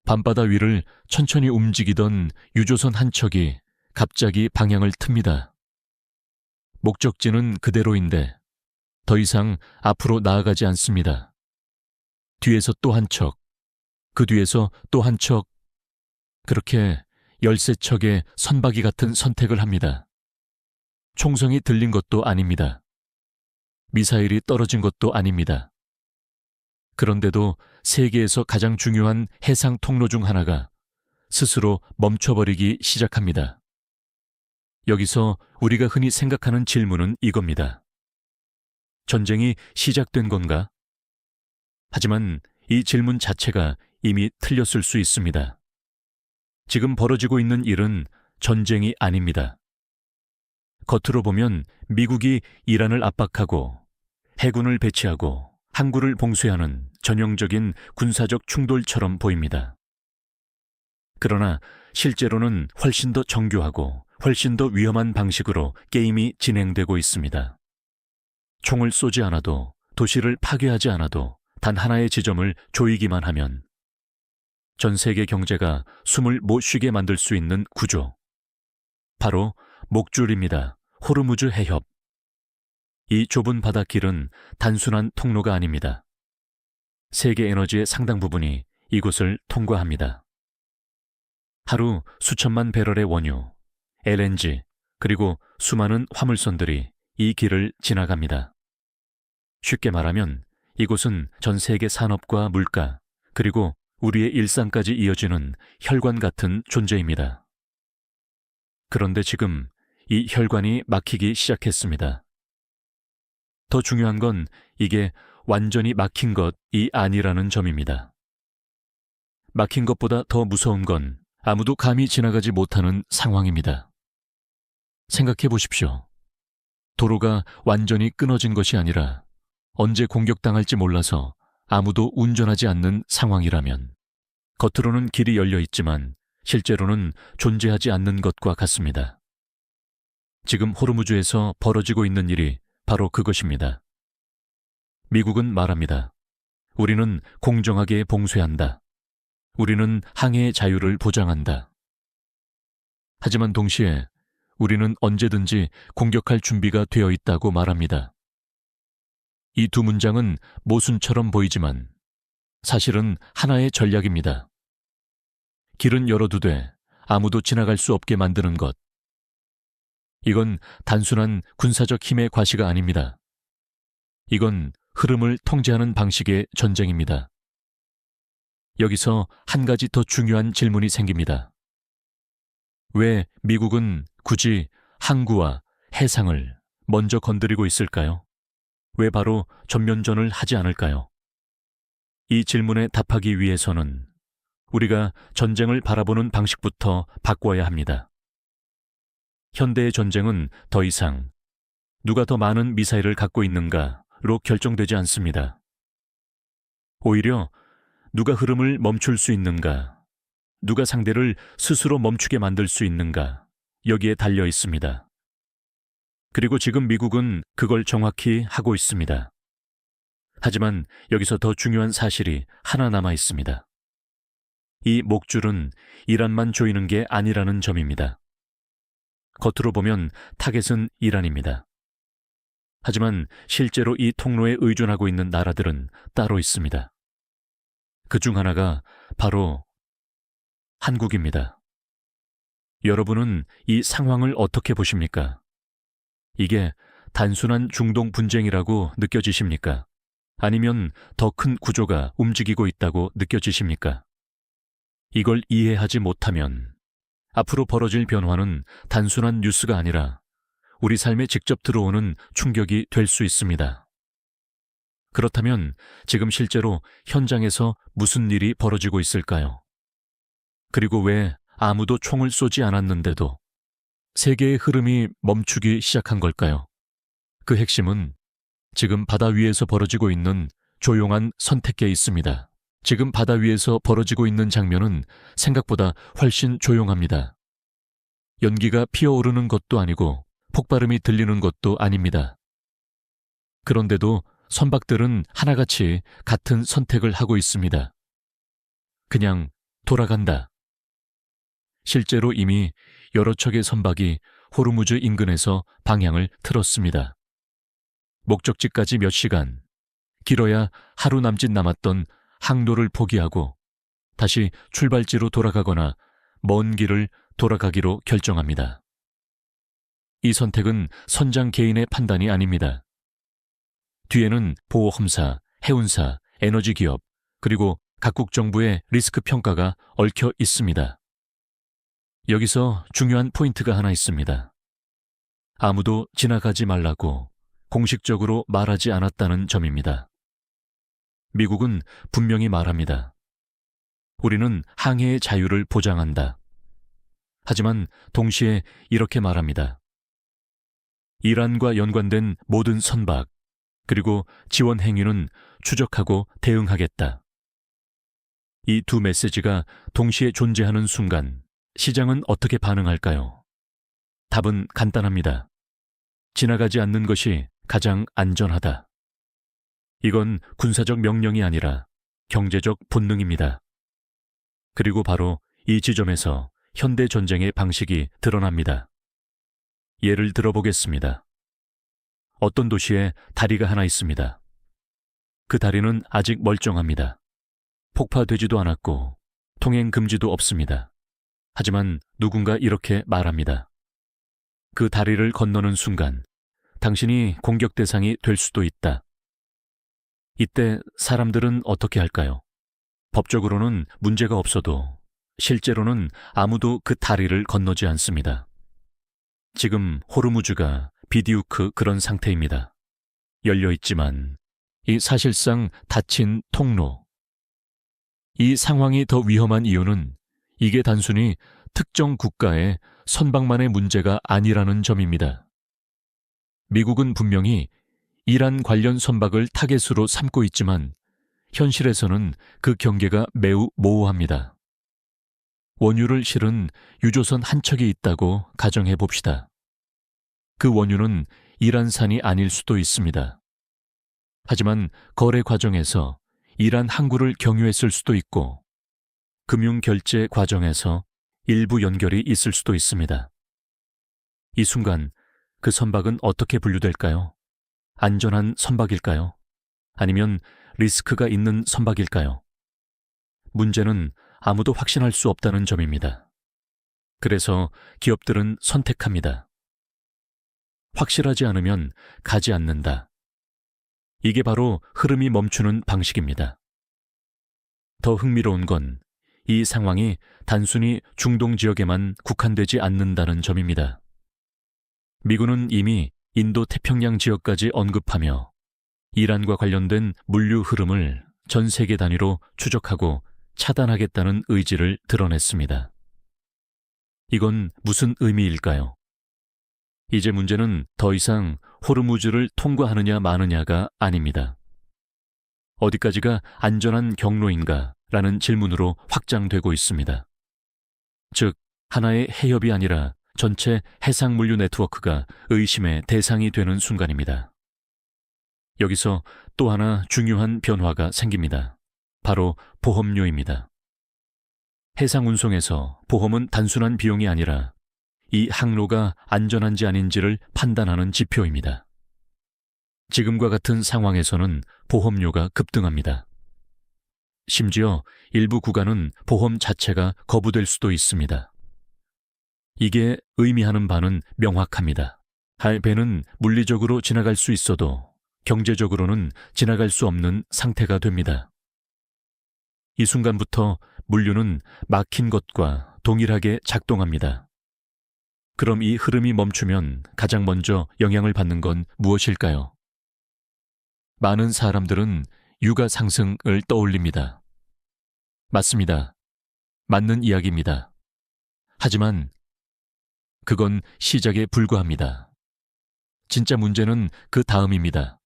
밤바다 위를 천천히 움직이던 유조선 한 척이 갑자기 방향을 틉니다. 목적지는 그대로인데 더 이상 앞으로 나아가지 않습니다. 뒤에서 또 한 척, 그 뒤에서 또 한 척, 그렇게 13척의 선박이 같은 선택을 합니다. 총성이 들린 것도 아닙니다. 미사일이 떨어진 것도 아닙니다. 그런데도 세계에서 가장 중요한 해상 통로 중 하나가 스스로 멈춰버리기 시작합니다. 여기서 우리가 흔히 생각하는 질문은 이겁니다. 전쟁이 시작된 건가? 하지만 이 질문 자체가 이미 틀렸을 수 있습니다. 지금 벌어지고 있는 일은 전쟁이 아닙니다. 겉으로 보면 미국이 이란을 압박하고 해군을 배치하고 항구를 봉쇄하는 전형적인 군사적 충돌처럼 보입니다. 그러나 실제로는 훨씬 더 정교하고 훨씬 더 위험한 방식으로 게임이 진행되고 있습니다. 총을 쏘지 않아도, 도시를 파괴하지 않아도 단 하나의 지점을 조이기만 하면 전 세계 경제가 숨을 못 쉬게 만들 수 있는 구조. 바로 목줄입니다. 호르무즈 해협. 이 좁은 바닷길은 단순한 통로가 아닙니다. 세계 에너지의 상당 부분이 이곳을 통과합니다. 하루 수천만 배럴의 원유, LNG, 그리고 수많은 화물선들이 이 길을 지나갑니다. 쉽게 말하면 이곳은 전 세계 산업과 물가, 그리고 우리의 일상까지 이어지는 혈관 같은 존재입니다. 그런데 지금 이 혈관이 막히기 시작했습니다. 더 중요한 건 이게 완전히 막힌 것이 아니라는 점입니다. 막힌 것보다 더 무서운 건 아무도 감히 지나가지 못하는 상황입니다. 생각해 보십시오. 도로가 완전히 끊어진 것이 아니라 언제 공격당할지 몰라서 아무도 운전하지 않는 상황이라면 겉으로는 길이 열려 있지만 실제로는 존재하지 않는 것과 같습니다. 지금 호르무즈에서 벌어지고 있는 일이 바로 그것입니다. 미국은 말합니다. 우리는 공정하게 봉쇄한다. 우리는 항해의 자유를 보장한다. 하지만 동시에 우리는 언제든지 공격할 준비가 되어 있다고 말합니다. 이 두 문장은 모순처럼 보이지만 사실은 하나의 전략입니다. 길은 열어두되 아무도 지나갈 수 없게 만드는 것. 이건 단순한 군사적 힘의 과시가 아닙니다. 이건 흐름을 통제하는 방식의 전쟁입니다. 여기서 한 가지 더 중요한 질문이 생깁니다. 왜 미국은 굳이 항구와 해상을 먼저 건드리고 있을까요? 왜 바로 전면전을 하지 않을까요? 이 질문에 답하기 위해서는 우리가 전쟁을 바라보는 방식부터 바꿔야 합니다. 현대의 전쟁은 더 이상 누가 더 많은 미사일을 갖고 있는가로 결정되지 않습니다. 오히려 누가 흐름을 멈출 수 있는가, 누가 상대를 스스로 멈추게 만들 수 있는가, 여기에 달려 있습니다. 그리고 지금 미국은 그걸 정확히 하고 있습니다. 하지만 여기서 더 중요한 사실이 하나 남아 있습니다. 이 목줄은 이란만 조이는 게 아니라는 점입니다. 겉으로 보면 타겟은 이란입니다. 하지만 실제로 이 통로에 의존하고 있는 나라들은 따로 있습니다. 그 중 하나가 바로 한국입니다. 여러분은 이 상황을 어떻게 보십니까? 이게 단순한 중동 분쟁이라고 느껴지십니까? 아니면 더 큰 구조가 움직이고 있다고 느껴지십니까? 이걸 이해하지 못하면 앞으로 벌어질 변화는 단순한 뉴스가 아니라 우리 삶에 직접 들어오는 충격이 될 수 있습니다. 그렇다면 지금 실제로 현장에서 무슨 일이 벌어지고 있을까요? 그리고 왜 아무도 총을 쏘지 않았는데도 세계의 흐름이 멈추기 시작한 걸까요? 그 핵심은 지금 바다 위에서 벌어지고 있는 조용한 선택에 있습니다. 지금 바다 위에서 벌어지고 있는 장면은 생각보다 훨씬 조용합니다. 연기가 피어오르는 것도 아니고 폭발음이 들리는 것도 아닙니다. 그런데도 선박들은 하나같이 같은 선택을 하고 있습니다. 그냥 돌아간다. 실제로 이미 여러 척의 선박이 호르무즈 인근에서 방향을 틀었습니다. 목적지까지 몇 시간, 길어야 하루 남짓 남았던 항로를 포기하고 다시 출발지로 돌아가거나 먼 길을 돌아가기로 결정합니다. 이 선택은 선장 개인의 판단이 아닙니다. 뒤에는 보험사, 해운사, 에너지 기업, 그리고 각국 정부의 리스크 평가가 얽혀 있습니다. 여기서 중요한 포인트가 하나 있습니다. 아무도 지나가지 말라고 공식적으로 말하지 않았다는 점입니다. 미국은 분명히 말합니다. 우리는 항해의 자유를 보장한다. 하지만 동시에 이렇게 말합니다. 이란과 연관된 모든 선박, 그리고 지원 행위는 추적하고 대응하겠다. 이 두 메시지가 동시에 존재하는 순간 시장은 어떻게 반응할까요? 답은 간단합니다. 지나가지 않는 것이 가장 안전하다. 이건 군사적 명령이 아니라 경제적 본능입니다. 그리고 바로 이 지점에서 현대 전쟁의 방식이 드러납니다. 예를 들어보겠습니다. 어떤 도시에 다리가 하나 있습니다. 그 다리는 아직 멀쩡합니다. 폭파되지도 않았고 통행 금지도 없습니다. 하지만 누군가 이렇게 말합니다. 그 다리를 건너는 순간 당신이 공격 대상이 될 수도 있다. 이때 사람들은 어떻게 할까요? 법적으로는 문제가 없어도 실제로는 아무도 그 다리를 건너지 않습니다. 지금 호르무즈가 비디우크 그런 상태입니다. 열려있지만 이 사실상 닫힌 통로. 이 상황이 더 위험한 이유는 이게 단순히 특정 국가의 선박만의 문제가 아니라는 점입니다. 미국은 분명히 이란 관련 선박을 타겟으로 삼고 있지만 현실에서는 그 경계가 매우 모호합니다. 원유를 실은 유조선 한 척이 있다고 가정해 봅시다. 그 원유는 이란산이 아닐 수도 있습니다. 하지만 거래 과정에서 이란 항구를 경유했을 수도 있고 금융결제 과정에서 일부 연결이 있을 수도 있습니다. 이 순간 그 선박은 어떻게 분류될까요? 안전한 선박일까요? 아니면 리스크가 있는 선박일까요? 문제는 아무도 확신할 수 없다는 점입니다. 그래서 기업들은 선택합니다. 확실하지 않으면 가지 않는다. 이게 바로 흐름이 멈추는 방식입니다. 더 흥미로운 건 이 상황이 단순히 중동 지역에만 국한되지 않는다는 점입니다. 미군은 이미 인도 태평양 지역까지 언급하며 이란과 관련된 물류 흐름을 전 세계 단위로 추적하고 차단하겠다는 의지를 드러냈습니다. 이건 무슨 의미일까요? 이제 문제는 더 이상 호르무즈를 통과하느냐 마느냐가 아닙니다. 어디까지가 안전한 경로인가? 라는 질문으로 확장되고 있습니다. 즉, 하나의 해협이 아니라 전체 해상물류 네트워크가 의심의 대상이 되는 순간입니다. 여기서 또 하나 중요한 변화가 생깁니다. 바로 보험료입니다. 해상운송에서 보험은 단순한 비용이 아니라 이 항로가 안전한지 아닌지를 판단하는 지표입니다. 지금과 같은 상황에서는 보험료가 급등합니다. 심지어 일부 구간은 보험 자체가 거부될 수도 있습니다. 이게 의미하는 바는 명확합니다. 배는 물리적으로 지나갈 수 있어도 경제적으로는 지나갈 수 없는 상태가 됩니다. 이 순간부터 물류는 막힌 것과 동일하게 작동합니다. 그럼 이 흐름이 멈추면 가장 먼저 영향을 받는 건 무엇일까요? 많은 사람들은 유가 상승을 떠올립니다. 맞습니다. 맞는 이야기입니다. 하지만 그건 시작에 불과합니다. 진짜 문제는 그 다음입니다.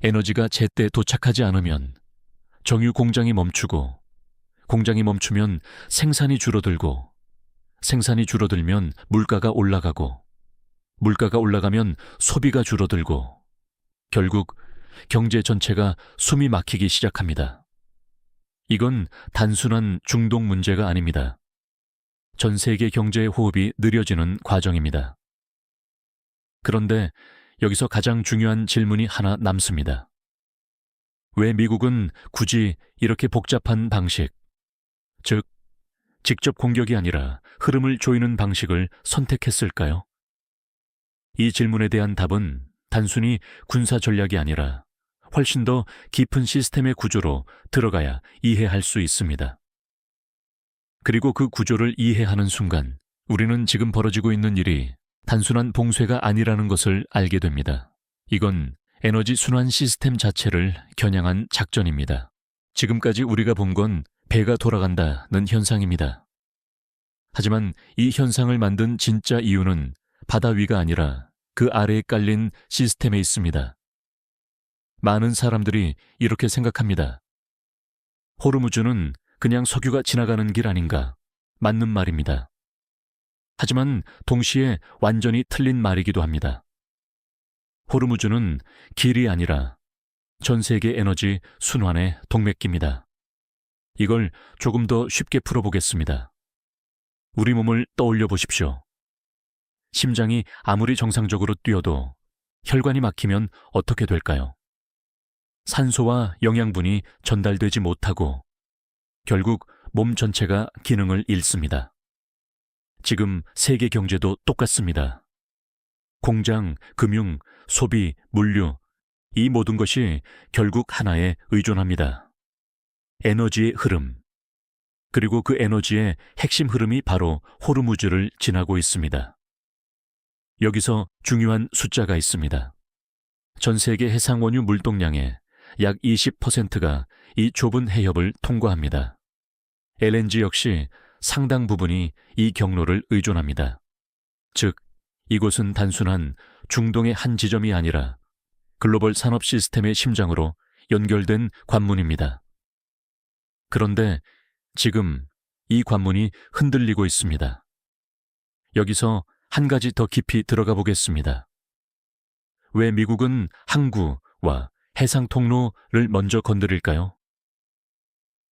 에너지가 제때 도착하지 않으면 정유 공장이 멈추고, 공장이 멈추면 생산이 줄어들고, 생산이 줄어들면 물가가 올라가고, 물가가 올라가면 소비가 줄어들고, 결국 경제 전체가 숨이 막히기 시작합니다. 이건 단순한 중동 문제가 아닙니다. 전 세계 경제의 호흡이 느려지는 과정입니다. 그런데 여기서 가장 중요한 질문이 하나 남습니다. 왜 미국은 굳이 이렇게 복잡한 방식, 즉, 직접 공격이 아니라 흐름을 조이는 방식을 선택했을까요? 이 질문에 대한 답은 단순히 군사 전략이 아니라 훨씬 더 깊은 시스템의 구조로 들어가야 이해할 수 있습니다. 그리고 그 구조를 이해하는 순간 우리는 지금 벌어지고 있는 일이 단순한 봉쇄가 아니라는 것을 알게 됩니다. 이건 에너지 순환 시스템 자체를 겨냥한 작전입니다. 지금까지 우리가 본 건 배가 돌아간다는 현상입니다. 하지만 이 현상을 만든 진짜 이유는 바다 위가 아니라 그 아래에 깔린 시스템에 있습니다. 많은 사람들이 이렇게 생각합니다. 호르무즈는 그냥 석유가 지나가는 길 아닌가? 맞는 말입니다. 하지만 동시에 완전히 틀린 말이기도 합니다. 호르무즈는 길이 아니라 전 세계 에너지 순환의 동맥기입니다. 이걸 조금 더 쉽게 풀어보겠습니다. 우리 몸을 떠올려 보십시오. 심장이 아무리 정상적으로 뛰어도 혈관이 막히면 어떻게 될까요? 산소와 영양분이 전달되지 못하고 결국 몸 전체가 기능을 잃습니다. 지금 세계 경제도 똑같습니다. 공장, 금융, 소비, 물류, 이 모든 것이 결국 하나에 의존합니다. 에너지의 흐름. 그리고 그 에너지의 핵심 흐름이 바로 호르무즈를 지나고 있습니다. 여기서 중요한 숫자가 있습니다. 전 세계 해상 원유 물동량의 약 20%가 이 좁은 해협을 통과합니다. LNG 역시 상당 부분이 이 경로를 의존합니다. 즉, 이곳은 단순한 중동의 한 지점이 아니라 글로벌 산업 시스템의 심장으로 연결된 관문입니다. 그런데 지금 이 관문이 흔들리고 있습니다. 여기서 한 가지 더 깊이 들어가 보겠습니다. 왜 미국은 항구와 해상 통로를 먼저 건드릴까요?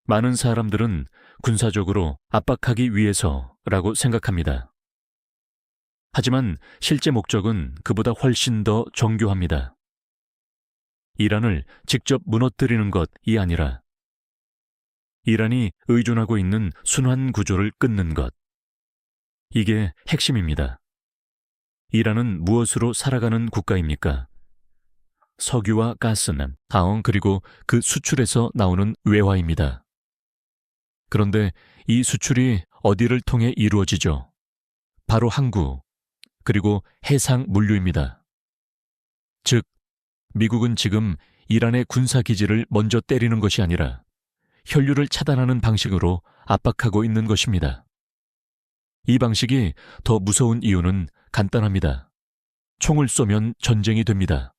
많은 사람들은 군사적으로 압박하기 위해서라고 생각합니다. 하지만 실제 목적은 그보다 훨씬 더 정교합니다. 이란을 직접 무너뜨리는 것이 아니라 이란이 의존하고 있는 순환 구조를 끊는 것. 이게 핵심입니다. 이란은 무엇으로 살아가는 국가입니까? 석유와 가스는 다원 그리고 그 수출에서 나오는 외화입니다. 그런데 이 수출이 어디를 통해 이루어지죠? 바로 항구, 그리고 해상 물류입니다. 즉, 미국은 지금 이란의 군사기지를 먼저 때리는 것이 아니라 혈류를 차단하는 방식으로 압박하고 있는 것입니다. 이 방식이 더 무서운 이유는 간단합니다. 총을 쏘면 전쟁이 됩니다.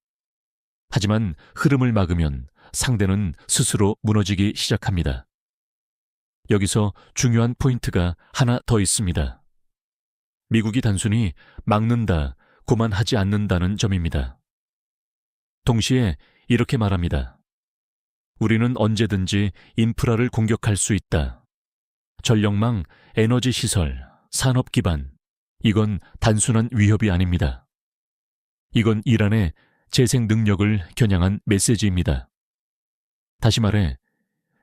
하지만 흐름을 막으면 상대는 스스로 무너지기 시작합니다. 여기서 중요한 포인트가 하나 더 있습니다. 미국이 단순히 막는다고만 하지 않는다는 점입니다. 동시에 이렇게 말합니다. 우리는 언제든지 인프라를 공격할 수 있다. 전력망, 에너지 시설, 산업 기반, 이건 단순한 위협이 아닙니다. 이건 이란의 재생 능력을 겨냥한 메시지입니다. 다시 말해,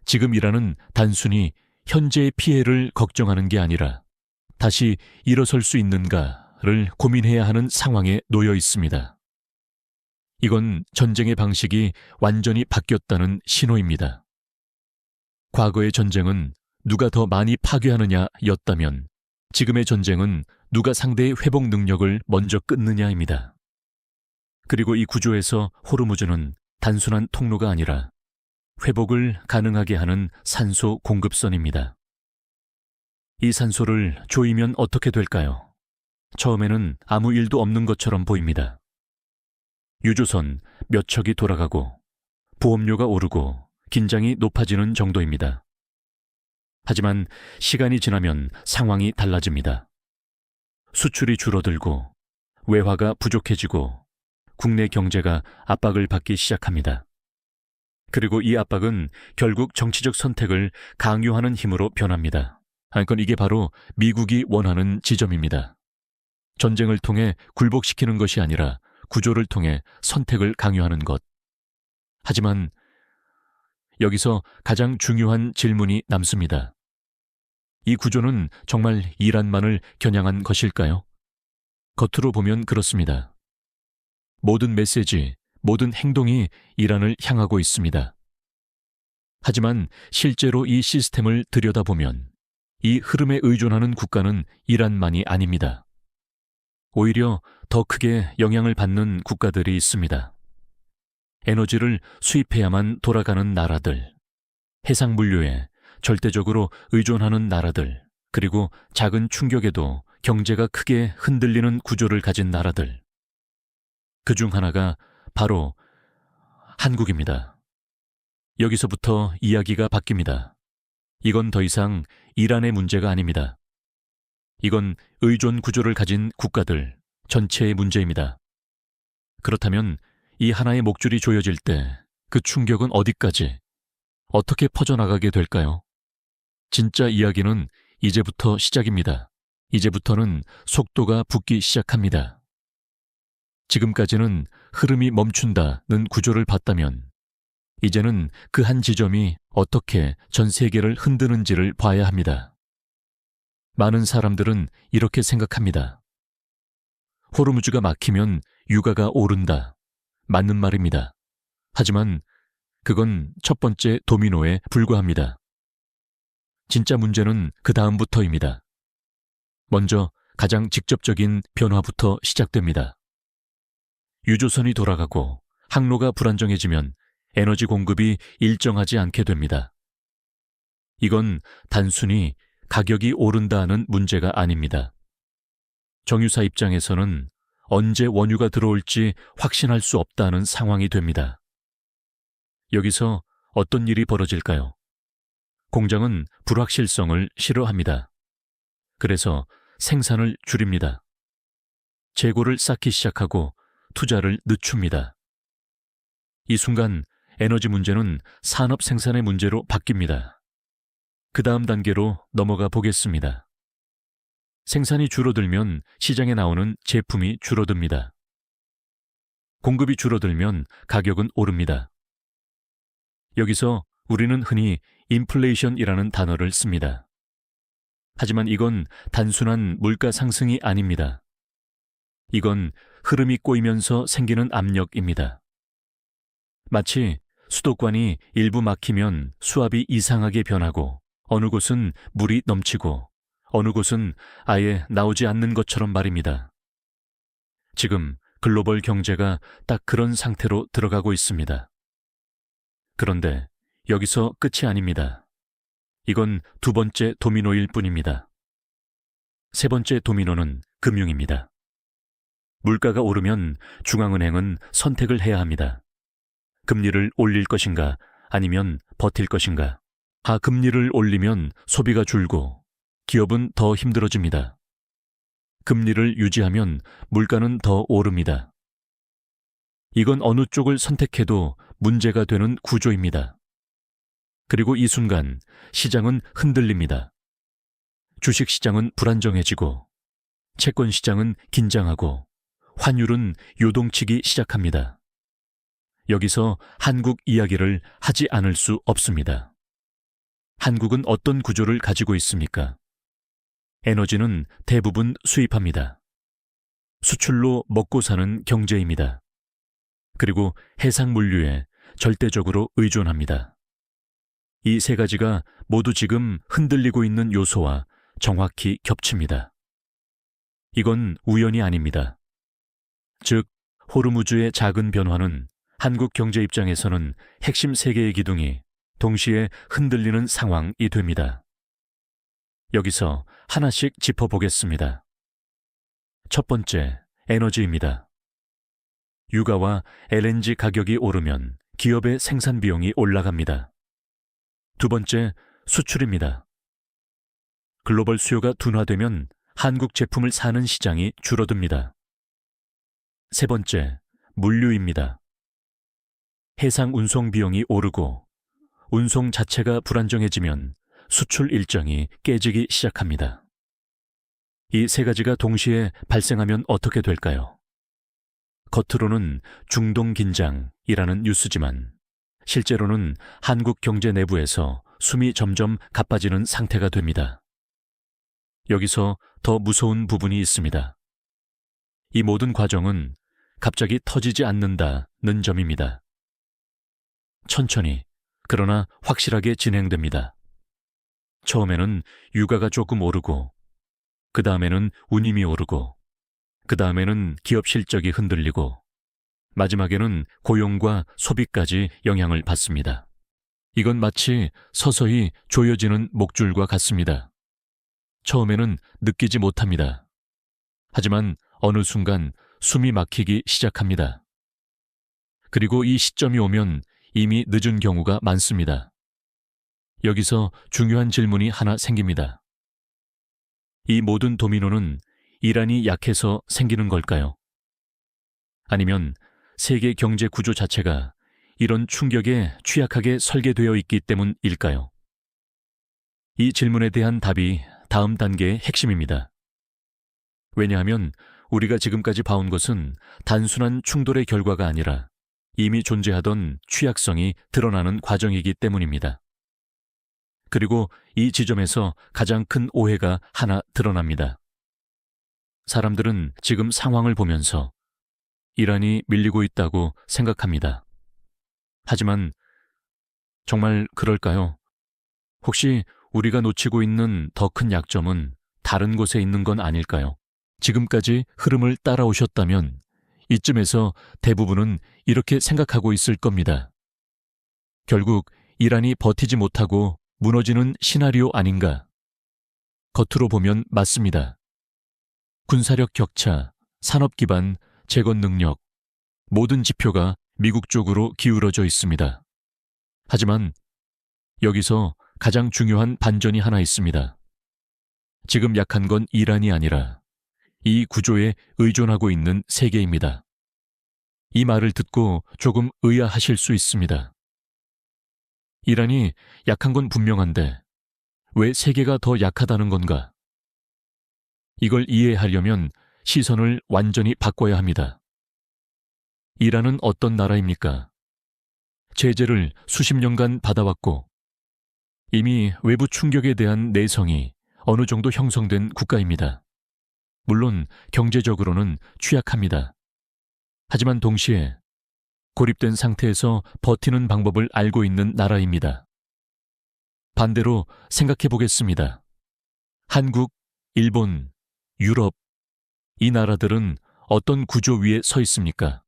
지금 이란은 단순히 현재의 피해를 걱정하는 게 아니라 다시 일어설 수 있는가를 고민해야 하는 상황에 놓여 있습니다. 이건 전쟁의 방식이 완전히 바뀌었다는 신호입니다. 과거의 전쟁은 누가 더 많이 파괴하느냐였다면 지금의 전쟁은 누가 상대의 회복 능력을 먼저 끊느냐입니다. 그리고 이 구조에서 호르무즈는 단순한 통로가 아니라 회복을 가능하게 하는 산소 공급선입니다. 이 산소를 조이면 어떻게 될까요? 처음에는 아무 일도 없는 것처럼 보입니다. 유조선 몇 척이 돌아가고 보험료가 오르고 긴장이 높아지는 정도입니다. 하지만 시간이 지나면 상황이 달라집니다. 수출이 줄어들고 외화가 부족해지고 국내 경제가 압박을 받기 시작합니다. 그리고 이 압박은 결국 정치적 선택을 강요하는 힘으로 변합니다. 그러니까 이게 바로 미국이 원하는 지점입니다. 전쟁을 통해 굴복시키는 것이 아니라 구조를 통해 선택을 강요하는 것. 하지만 여기서 가장 중요한 질문이 남습니다. 이 구조는 정말 이란만을 겨냥한 것일까요? 겉으로 보면 그렇습니다. 모든 메시지, 모든 행동이 이란을 향하고 있습니다. 하지만 실제로 이 시스템을 들여다보면 이 흐름에 의존하는 국가는 이란만이 아닙니다. 오히려 더 크게 영향을 받는 국가들이 있습니다. 에너지를 수입해야만 돌아가는 나라들, 해상물류에 절대적으로 의존하는 나라들, 그리고 작은 충격에도 경제가 크게 흔들리는 구조를 가진 나라들. 그중 하나가 바로 한국입니다. 여기서부터 이야기가 바뀝니다. 이건 더 이상 이란의 문제가 아닙니다. 이건 의존 구조를 가진 국가들 전체의 문제입니다. 그렇다면 이 하나의 목줄이 조여질 때 그 충격은 어디까지, 어떻게 퍼져나가게 될까요? 진짜 이야기는 이제부터 시작입니다. 이제부터는 속도가 붙기 시작합니다. 지금까지는 흐름이 멈춘다는 구조를 봤다면 이제는 그 한 지점이 어떻게 전 세계를 흔드는지를 봐야 합니다. 많은 사람들은 이렇게 생각합니다. 호르무즈가 막히면 유가가 오른다. 맞는 말입니다. 하지만 그건 첫 번째 도미노에 불과합니다. 진짜 문제는 그 다음부터입니다. 먼저 가장 직접적인 변화부터 시작됩니다. 유조선이 돌아가고 항로가 불안정해지면 에너지 공급이 일정하지 않게 됩니다. 이건 단순히 가격이 오른다는 문제가 아닙니다. 정유사 입장에서는 언제 원유가 들어올지 확신할 수 없다는 상황이 됩니다. 여기서 어떤 일이 벌어질까요? 공장은 불확실성을 싫어합니다. 그래서 생산을 줄입니다. 재고를 쌓기 시작하고 투자를 늦춥니다. 이 순간 에너지 문제는 산업 생산의 문제로 바뀝니다. 그 다음 단계로 넘어가 보겠습니다. 생산이 줄어들면 시장에 나오는 제품이 줄어듭니다. 공급이 줄어들면 가격은 오릅니다. 여기서 우리는 흔히 인플레이션이라는 단어를 씁니다. 하지만 이건 단순한 물가 상승이 아닙니다. 이건 흐름이 꼬이면서 생기는 압력입니다. 마치 수도관이 일부 막히면 수압이 이상하게 변하고 어느 곳은 물이 넘치고 어느 곳은 아예 나오지 않는 것처럼 말입니다. 지금 글로벌 경제가 딱 그런 상태로 들어가고 있습니다. 그런데 여기서 끝이 아닙니다. 이건 두 번째 도미노일 뿐입니다. 세 번째 도미노는 금융입니다. 물가가 오르면 중앙은행은 선택을 해야 합니다. 금리를 올릴 것인가 아니면 버틸 것인가. 금리를 올리면 소비가 줄고 기업은 더 힘들어집니다. 금리를 유지하면 물가는 더 오릅니다. 이건 어느 쪽을 선택해도 문제가 되는 구조입니다. 그리고 이 순간 시장은 흔들립니다. 주식시장은 불안정해지고 채권시장은 긴장하고 환율은 요동치기 시작합니다. 여기서 한국 이야기를 하지 않을 수 없습니다. 한국은 어떤 구조를 가지고 있습니까? 에너지는 대부분 수입합니다. 수출로 먹고 사는 경제입니다. 그리고 해상물류에 절대적으로 의존합니다. 이 세 가지가 모두 지금 흔들리고 있는 요소와 정확히 겹칩니다. 이건 우연이 아닙니다. 즉, 호르무즈의 작은 변화는 한국 경제 입장에서는 핵심 세 개의 기둥이 동시에 흔들리는 상황이 됩니다. 여기서 하나씩 짚어보겠습니다. 첫 번째, 에너지입니다. 유가와 LNG 가격이 오르면 기업의 생산 비용이 올라갑니다. 두 번째, 수출입니다. 글로벌 수요가 둔화되면 한국 제품을 사는 시장이 줄어듭니다. 세 번째, 물류입니다. 해상 운송 비용이 오르고 운송 자체가 불안정해지면 수출 일정이 깨지기 시작합니다. 이 세 가지가 동시에 발생하면 어떻게 될까요? 겉으로는 중동 긴장이라는 뉴스지만 실제로는 한국 경제 내부에서 숨이 점점 가빠지는 상태가 됩니다. 여기서 더 무서운 부분이 있습니다. 이 모든 과정은 갑자기 터지지 않는다는 점입니다. 천천히, 그러나 확실하게 진행됩니다. 처음에는 유가가 조금 오르고, 그 다음에는 운임이 오르고, 그 다음에는 기업 실적이 흔들리고, 마지막에는 고용과 소비까지 영향을 받습니다. 이건 마치 서서히 조여지는 목줄과 같습니다. 처음에는 느끼지 못합니다. 하지만 어느 순간 숨이 막히기 시작합니다. 그리고 이 시점이 오면 이미 늦은 경우가 많습니다. 여기서 중요한 질문이 하나 생깁니다. 이 모든 도미노는 이란이 약해서 생기는 걸까요? 아니면 세계 경제 구조 자체가 이런 충격에 취약하게 설계되어 있기 때문일까요? 이 질문에 대한 답이 다음 단계의 핵심입니다. 왜냐하면 우리가 지금까지 봐온 것은 단순한 충돌의 결과가 아니라 이미 존재하던 취약성이 드러나는 과정이기 때문입니다. 그리고 이 지점에서 가장 큰 오해가 하나 드러납니다. 사람들은 지금 상황을 보면서 이란이 밀리고 있다고 생각합니다. 하지만 정말 그럴까요? 혹시 우리가 놓치고 있는 더 큰 약점은 다른 곳에 있는 건 아닐까요? 지금까지 흐름을 따라오셨다면 이쯤에서 대부분은 이렇게 생각하고 있을 겁니다. 결국 이란이 버티지 못하고 무너지는 시나리오 아닌가? 겉으로 보면 맞습니다. 군사력 격차, 산업 기반, 재건 능력, 모든 지표가 미국 쪽으로 기울어져 있습니다. 하지만 여기서 가장 중요한 반전이 하나 있습니다. 지금 약한 건 이란이 아니라 이 구조에 의존하고 있는 세계입니다. 이 말을 듣고 조금 의아하실 수 있습니다. 이란이 약한 건 분명한데 왜 세계가 더 약하다는 건가? 이걸 이해하려면 시선을 완전히 바꿔야 합니다. 이란은 어떤 나라입니까? 제재를 수십 년간 받아왔고 이미 외부 충격에 대한 내성이 어느 정도 형성된 국가입니다. 물론 경제적으로는 취약합니다. 하지만 동시에 고립된 상태에서 버티는 방법을 알고 있는 나라입니다. 반대로 생각해 보겠습니다. 한국, 일본, 유럽, 이 나라들은 어떤 구조 위에 서 있습니까?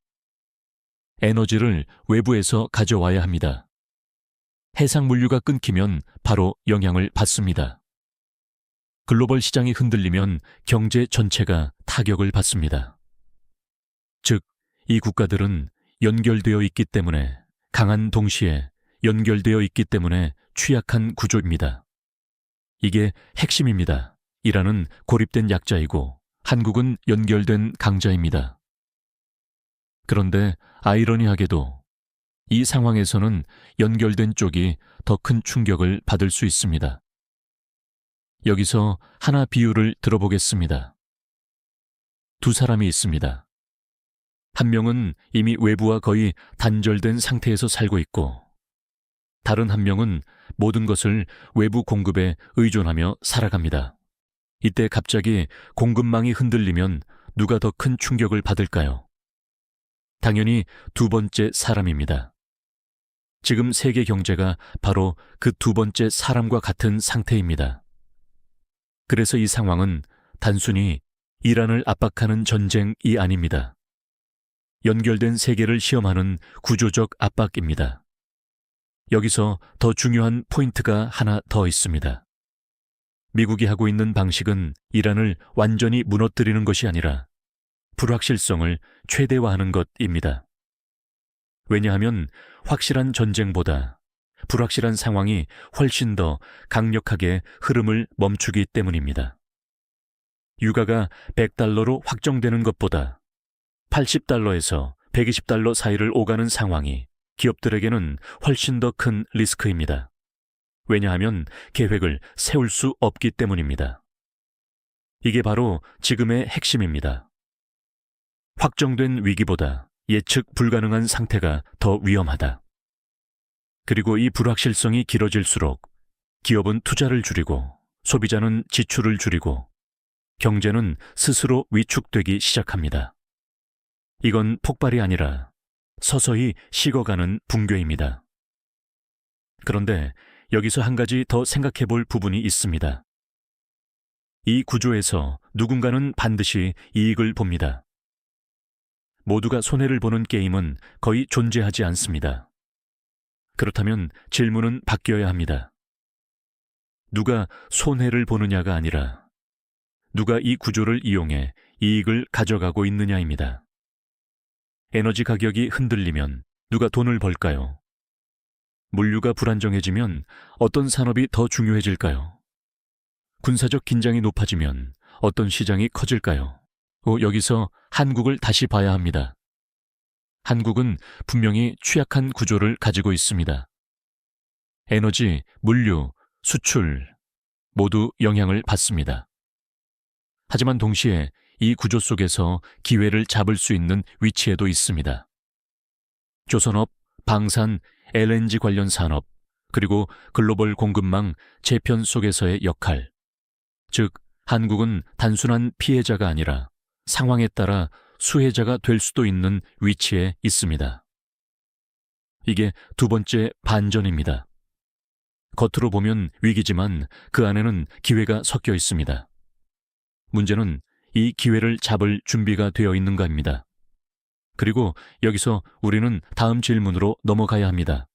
에너지를 외부에서 가져와야 합니다. 해상 물류가 끊기면 바로 영향을 받습니다. 글로벌 시장이 흔들리면 경제 전체가 타격을 받습니다. 즉, 이 국가들은 연결되어 있기 때문에 강한 동시에 연결되어 있기 때문에 취약한 구조입니다. 이게 핵심입니다. 이란은 고립된 약자이고 한국은 연결된 강자입니다. 그런데 아이러니하게도 이 상황에서는 연결된 쪽이 더 큰 충격을 받을 수 있습니다. 여기서 하나 비유를 들어보겠습니다. 두 사람이 있습니다. 한 명은 이미 외부와 거의 단절된 상태에서 살고 있고 다른 한 명은 모든 것을 외부 공급에 의존하며 살아갑니다. 이때 갑자기 공급망이 흔들리면 누가 더 큰 충격을 받을까요? 당연히 두 번째 사람입니다. 지금 세계 경제가 바로 그 두 번째 사람과 같은 상태입니다. 그래서 이 상황은 단순히 이란을 압박하는 전쟁이 아닙니다. 연결된 세계를 시험하는 구조적 압박입니다. 여기서 더 중요한 포인트가 하나 더 있습니다. 미국이 하고 있는 방식은 이란을 완전히 무너뜨리는 것이 아니라 불확실성을 최대화하는 것입니다. 왜냐하면 확실한 전쟁보다 불확실한 상황이 훨씬 더 강력하게 흐름을 멈추기 때문입니다. 유가가 $100로 확정되는 것보다 $80에서 $120 사이를 오가는 상황이 기업들에게는 훨씬 더 큰 리스크입니다. 왜냐하면 계획을 세울 수 없기 때문입니다. 이게 바로 지금의 핵심입니다. 확정된 위기보다 예측 불가능한 상태가 더 위험하다. 그리고 이 불확실성이 길어질수록 기업은 투자를 줄이고 소비자는 지출을 줄이고 경제는 스스로 위축되기 시작합니다. 이건 폭발이 아니라 서서히 식어가는 붕괴입니다. 그런데 여기서 한 가지 더 생각해 볼 부분이 있습니다. 이 구조에서 누군가는 반드시 이익을 봅니다. 모두가 손해를 보는 게임은 거의 존재하지 않습니다. 그렇다면 질문은 바뀌어야 합니다. 누가 손해를 보느냐가 아니라 누가 이 구조를 이용해 이익을 가져가고 있느냐입니다. 에너지 가격이 흔들리면 누가 돈을 벌까요? 물류가 불안정해지면 어떤 산업이 더 중요해질까요? 군사적 긴장이 높아지면 어떤 시장이 커질까요? 여기서 한국을 다시 봐야 합니다. 한국은 분명히 취약한 구조를 가지고 있습니다. 에너지, 물류, 수출 모두 영향을 받습니다. 하지만 동시에 이 구조 속에서 기회를 잡을 수 있는 위치에도 있습니다. 조선업, 방산, LNG 관련 산업, 그리고 글로벌 공급망 재편 속에서의 역할, 즉 한국은 단순한 피해자가 아니라 상황에 따라 수혜자가 될 수도 있는 위치에 있습니다. 이게 두 번째 반전입니다. 겉으로 보면 위기지만 그 안에는 기회가 섞여 있습니다. 문제는 이 기회를 잡을 준비가 되어 있는가입니다. 그리고 여기서 우리는 다음 질문으로 넘어가야 합니다.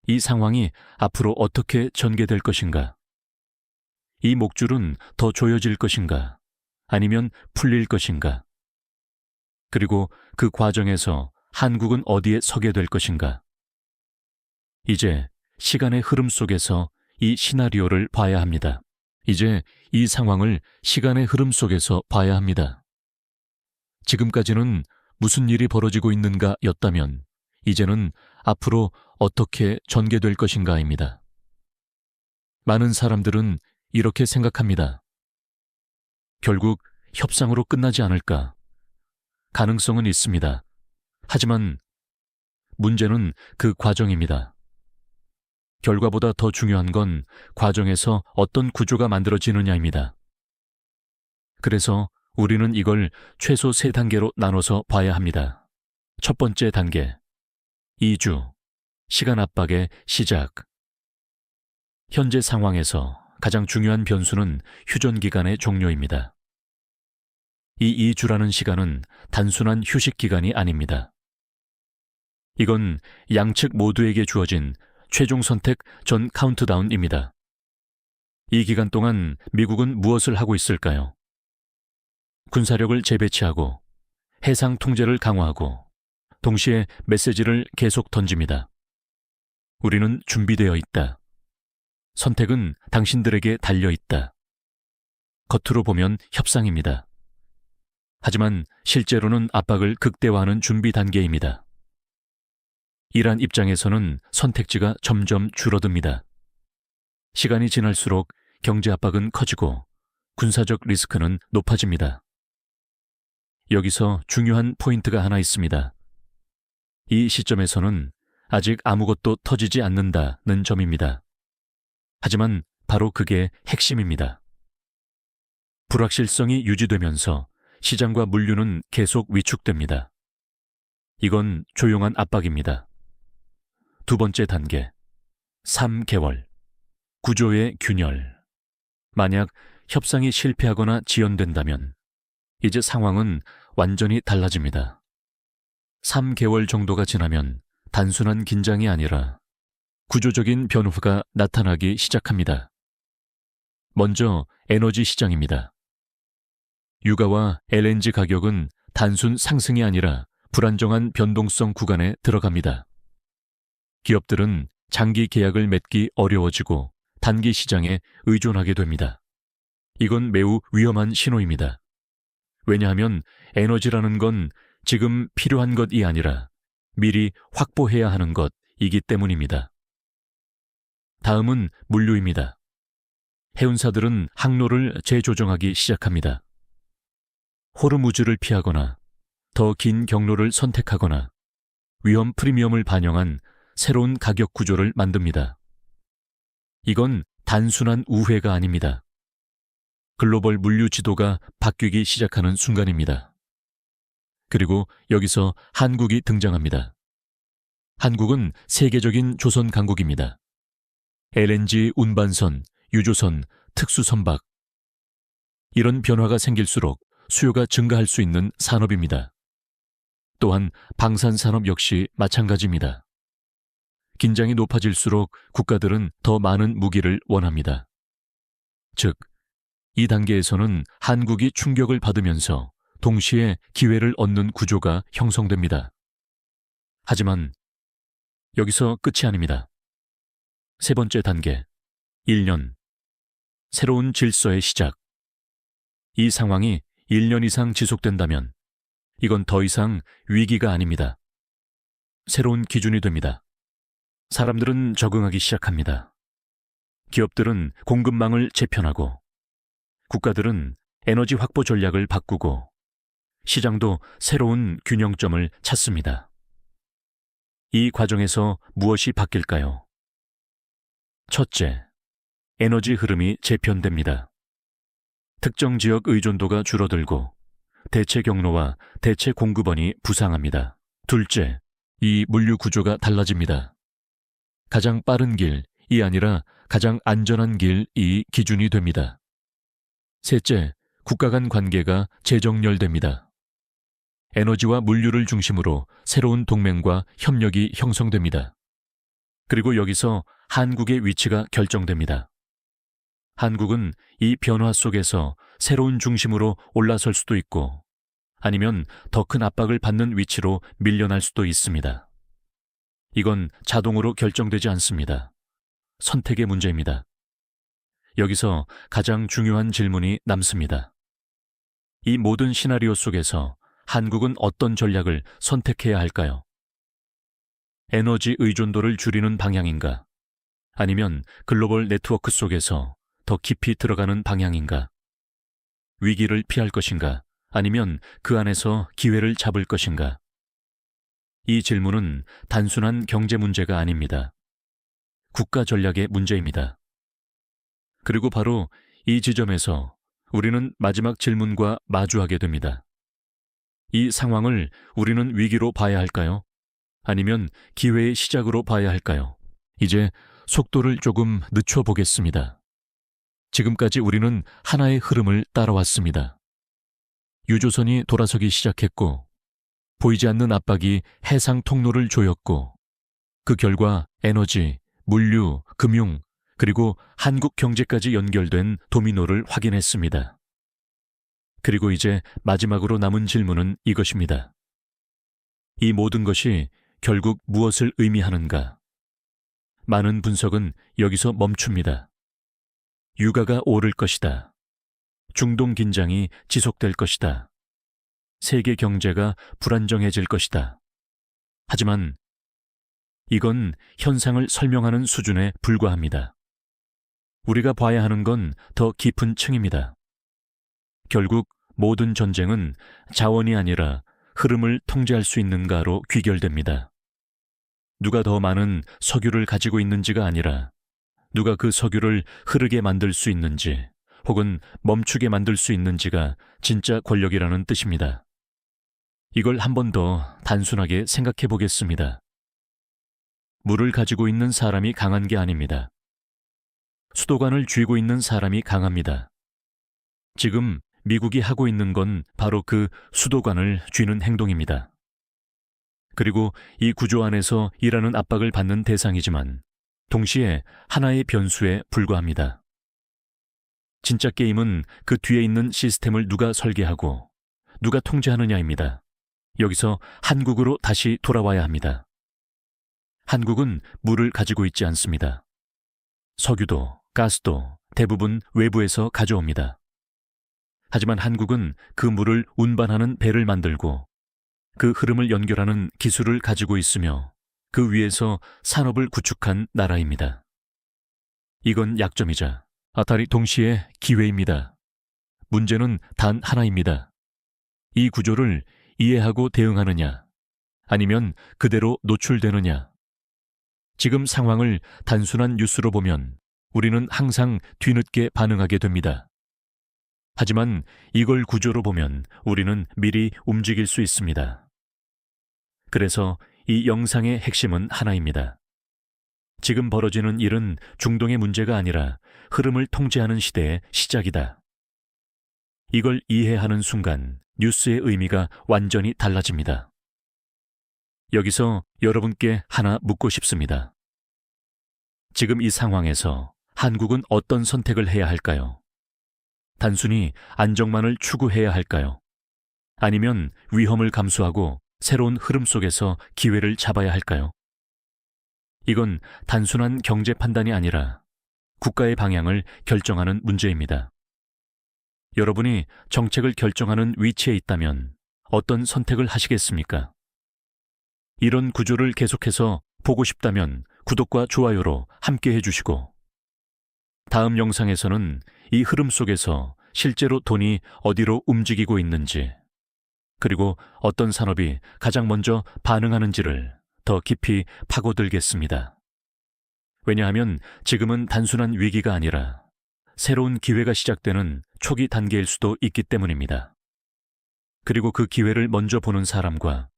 이 상황이 앞으로 어떻게 전개될 것인가? 이 목줄은 더 조여질 것인가? 아니면 풀릴 것인가? 그리고 그 과정에서 한국은 어디에 서게 될 것인가? 이제 시간의 흐름 속에서 이 시나리오를 봐야 합니다. 이제 이 상황을 시간의 흐름 속에서 봐야 합니다. 지금까지는 무슨 일이 벌어지고 있는가 였다면 이제는 앞으로 어떻게 전개될 것인가입니다. 많은 사람들은 이렇게 생각합니다. 결국 협상으로 끝나지 않을까? 가능성은 있습니다. 하지만 문제는 그 과정입니다. 결과보다 더 중요한 건 과정에서 어떤 구조가 만들어지느냐입니다. 그래서 우리는 이걸 최소 3단계로 나눠서 봐야 합니다. 첫 번째 단계, 2주, 시간 압박의 시작. 현재 상황에서 가장 중요한 변수는 휴전 기간의 종료입니다. 이 2주라는 시간은 단순한 휴식 기간이 아닙니다. 이건 양측 모두에게 주어진 최종 선택 전 카운트다운입니다. 이 기간 동안 미국은 무엇을 하고 있을까요? 군사력을 재배치하고 해상 통제를 강화하고 동시에 메시지를 계속 던집니다. 우리는 준비되어 있다. 선택은 당신들에게 달려 있다. 겉으로 보면 협상입니다. 하지만 실제로는 압박을 극대화하는 준비 단계입니다. 이란 입장에서는 선택지가 점점 줄어듭니다. 시간이 지날수록 경제 압박은 커지고 군사적 리스크는 높아집니다. 여기서 중요한 포인트가 하나 있습니다. 이 시점에서는 아직 아무것도 터지지 않는다는 점입니다. 하지만 바로 그게 핵심입니다. 불확실성이 유지되면서 시장과 물류는 계속 위축됩니다. 이건 조용한 압박입니다. 두 번째 단계, 3개월, 구조의 균열. 만약 협상이 실패하거나 지연된다면 이제 상황은 완전히 달라집니다. 3개월 정도가 지나면 단순한 긴장이 아니라 구조적인 변화가 나타나기 시작합니다. 먼저 에너지 시장입니다. 유가와 LNG 가격은 단순 상승이 아니라 불안정한 변동성 구간에 들어갑니다. 기업들은 장기 계약을 맺기 어려워지고 단기 시장에 의존하게 됩니다. 이건 매우 위험한 신호입니다. 왜냐하면 에너지라는 건 지금 필요한 것이 아니라 미리 확보해야 하는 것이기 때문입니다. 다음은 물류입니다. 해운사들은 항로를 재조정하기 시작합니다. 호르무즈를 피하거나 더 긴 경로를 선택하거나 위험 프리미엄을 반영한 새로운 가격 구조를 만듭니다. 이건 단순한 우회가 아닙니다. 글로벌 물류 지도가 바뀌기 시작하는 순간입니다. 그리고 여기서 한국이 등장합니다. 한국은 세계적인 조선 강국입니다. LNG 운반선, 유조선, 특수선박. 이런 변화가 생길수록 수요가 증가할 수 있는 산업입니다. 또한 방산산업 역시 마찬가지입니다. 긴장이 높아질수록 국가들은 더 많은 무기를 원합니다. 즉, 이 단계에서는 한국이 충격을 받으면서 동시에 기회를 얻는 구조가 형성됩니다. 하지만 여기서 끝이 아닙니다. 세 번째 단계, 1년. 새로운 질서의 시작. 이 상황이 1년 이상 지속된다면 이건 더 이상 위기가 아닙니다. 새로운 기준이 됩니다. 사람들은 적응하기 시작합니다. 기업들은 공급망을 재편하고 국가들은 에너지 확보 전략을 바꾸고 시장도 새로운 균형점을 찾습니다. 이 과정에서 무엇이 바뀔까요? 첫째, 에너지 흐름이 재편됩니다. 특정 지역 의존도가 줄어들고 대체 경로와 대체 공급원이 부상합니다. 둘째, 이 물류 구조가 달라집니다. 가장 빠른 길이 아니라 가장 안전한 길이 기준이 됩니다. 셋째, 국가 간 관계가 재정렬됩니다. 에너지와 물류를 중심으로 새로운 동맹과 협력이 형성됩니다. 그리고 여기서 한국의 위치가 결정됩니다. 한국은 이 변화 속에서 새로운 중심으로 올라설 수도 있고 아니면 더 큰 압박을 받는 위치로 밀려날 수도 있습니다. 이건 자동으로 결정되지 않습니다. 선택의 문제입니다. 여기서 가장 중요한 질문이 남습니다. 이 모든 시나리오 속에서 한국은 어떤 전략을 선택해야 할까요? 에너지 의존도를 줄이는 방향인가? 아니면 글로벌 네트워크 속에서 더 깊이 들어가는 방향인가? 위기를 피할 것인가? 아니면 그 안에서 기회를 잡을 것인가? 이 질문은 단순한 경제 문제가 아닙니다. 국가 전략의 문제입니다. 그리고 바로 이 지점에서 우리는 마지막 질문과 마주하게 됩니다. 이 상황을 우리는 위기로 봐야 할까요? 아니면 기회의 시작으로 봐야 할까요? 이제 속도를 조금 늦춰보겠습니다. 지금까지 우리는 하나의 흐름을 따라왔습니다. 유조선이 돌아서기 시작했고, 보이지 않는 압박이 해상 통로를 조였고, 그 결과 에너지, 물류, 금융, 그리고 한국 경제까지 연결된 도미노를 확인했습니다. 그리고 이제 마지막으로 남은 질문은 이것입니다. 이 모든 것이 결국 무엇을 의미하는가? 많은 분석은 여기서 멈춥니다. 유가가 오를 것이다. 중동 긴장이 지속될 것이다. 세계 경제가 불안정해질 것이다. 하지만 이건 현상을 설명하는 수준에 불과합니다. 우리가 봐야 하는 건 더 깊은 층입니다. 결국 모든 전쟁은 자원이 아니라 흐름을 통제할 수 있는가로 귀결됩니다. 누가 더 많은 석유를 가지고 있는지가 아니라 누가 그 석유를 흐르게 만들 수 있는지 혹은 멈추게 만들 수 있는지가 진짜 권력이라는 뜻입니다. 이걸 한 번 더 단순하게 생각해 보겠습니다. 물을 가지고 있는 사람이 강한 게 아닙니다. 수도관을 쥐고 있는 사람이 강합니다. 지금 미국이 하고 있는 건 바로 그 수도관을 쥐는 행동입니다. 그리고 이 구조 안에서 일하는 압박을 받는 대상이지만 동시에 하나의 변수에 불과합니다. 진짜 게임은 그 뒤에 있는 시스템을 누가 설계하고 누가 통제하느냐입니다. 여기서 한국으로 다시 돌아와야 합니다. 한국은 물을 가지고 있지 않습니다. 석유도, 가스도 대부분 외부에서 가져옵니다. 하지만 한국은 그 물을 운반하는 배를 만들고 그 흐름을 연결하는 기술을 가지고 있으며 그 위에서 산업을 구축한 나라입니다. 이건 약점이자 다리 동시에 기회입니다. 문제는 단 하나입니다. 이 구조를 이해하고 대응하느냐, 아니면 그대로 노출되느냐. 지금 상황을 단순한 뉴스로 보면 우리는 항상 뒤늦게 반응하게 됩니다. 하지만 이걸 구조로 보면 우리는 미리 움직일 수 있습니다. 그래서 이 영상의 핵심은 하나입니다. 지금 벌어지는 일은 중동의 문제가 아니라 흐름을 통제하는 시대의 시작이다. 이걸 이해하는 순간 뉴스의 의미가 완전히 달라집니다. 여기서 여러분께 하나 묻고 싶습니다. 지금 이 상황에서 한국은 어떤 선택을 해야 할까요? 단순히 안정만을 추구해야 할까요? 아니면 위험을 감수하고 새로운 흐름 속에서 기회를 잡아야 할까요? 이건 단순한 경제 판단이 아니라 국가의 방향을 결정하는 문제입니다. 여러분이 정책을 결정하는 위치에 있다면 어떤 선택을 하시겠습니까? 이런 구조를 계속해서 보고 싶다면 구독과 좋아요로 함께 해주시고, 다음 영상에서는 이 흐름 속에서 실제로 돈이 어디로 움직이고 있는지, 그리고 어떤 산업이 가장 먼저 반응하는지를 더 깊이 파고들겠습니다. 왜냐하면 지금은 단순한 위기가 아니라 새로운 기회가 시작되는 초기 단계일 수도 있기 때문입니다. 그리고 그 기회를 먼저 보는 사람과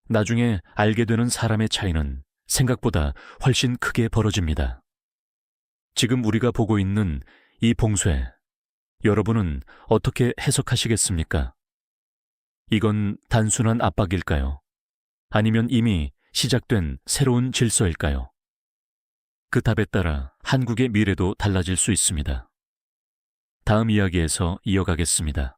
나중에 알게 되는 사람의 차이는 생각보다 훨씬 크게 벌어집니다. 지금 우리가 보고 있는 이 봉쇄, 여러분은 어떻게 해석하시겠습니까? 이건 단순한 압박일까요? 아니면 이미 시작된 새로운 질서일까요? 그 답에 따라 한국의 미래도 달라질 수 있습니다. 다음 이야기에서 이어가겠습니다.